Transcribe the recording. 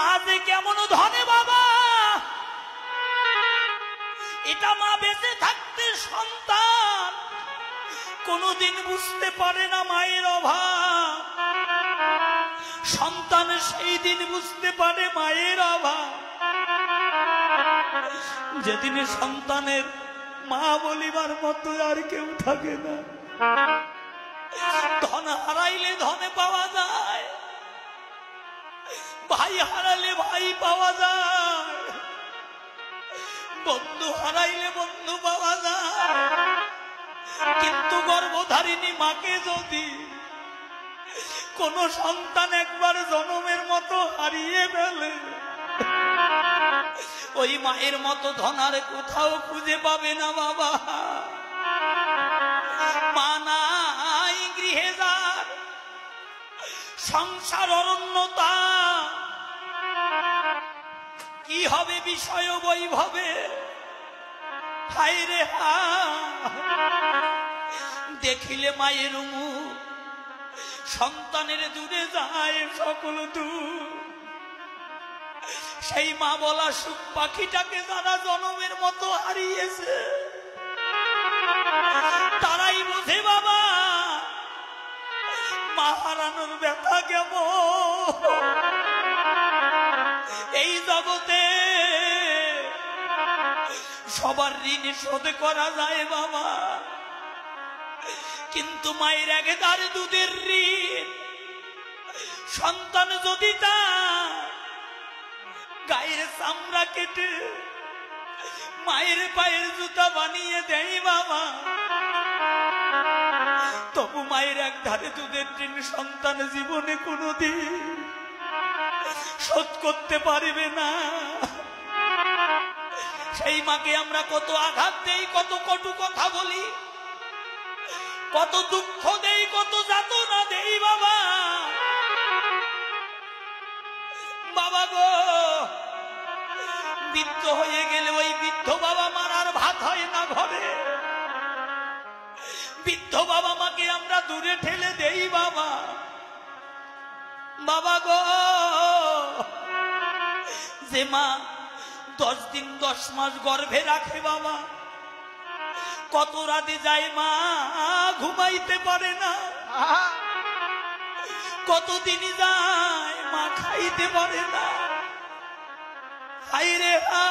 মা যে কেমন ধনে বাবা, এটা মা বেঁচে থাকতে সন্তান কোনদিন বুঝতে পারে না মায়ের অভাব। সন্তান সেই দিন বুঝতে পারে মায়ের অভাব যেদিন সন্তানের মা বলিবার মতো আর কেউ থাকে না। ধন হারাইলে ধনে পাওয়া যায়, ভাই হারালে ভাই পাওয়া যায়, বন্ধু হারাইলে বন্ধু পাওয়া যায়। কিন্তু গর্ভধারিণী মাকে যদি কোন সন্তান একবার জনমের মতো হারিয়ে ফেলে, ওই মায়ের মতো ধনার কোথাও খুঁজে পাবে না বাবা। মা নাই গৃহে যার, সংসার অরণ্যতা, কি হবে বিষয় বৈভবে। হায় রে হা, দেখিলে মায়ের মুখ সন্তানের দূরে যায় সকল দূর। সেই মা বলা সুখ পাখিটাকে যারা জনমের মতো হারিয়েছে তারাই বোঝে বাবা মা হারানোর ব্যথা কেমন। এই জগতে সবার ঋণ শোধ করা যায় বাবা, কিন্তু মায়ের একদার দুধের ঋণ সন্তান যদি তা গায়ের চামড়া কেটে মায়ের পায়ের জুতা বানিয়ে দেয় বাবা, তবু মায়ের এক ধারে দুধের ঋণ সন্তান জীবনে কোনোদিন শোধ করতে পারবে না। সেই মাকে আমরা কত আঘাত দেই, কত কটু কথা বলি, কত দুঃখ দেই, কত যাতনা দেই বাবা। বাবা গো, বৃদ্ধ হয়ে গেলে ওই বৃদ্ধ বাবা মার আর ভাত হয় না ঘরে। বৃদ্ধ বাবা মাকে আমরা দূরে ঠেলে দেই বাবা। বাবা গো, যে মা 10 দিন 10 মাস গর্ভে রাখে বাবা, কত রাতে যায় মা ঘুমাইতে পারে না, কতদিন যায় মা খাইতে পারে না। হায় রে হা।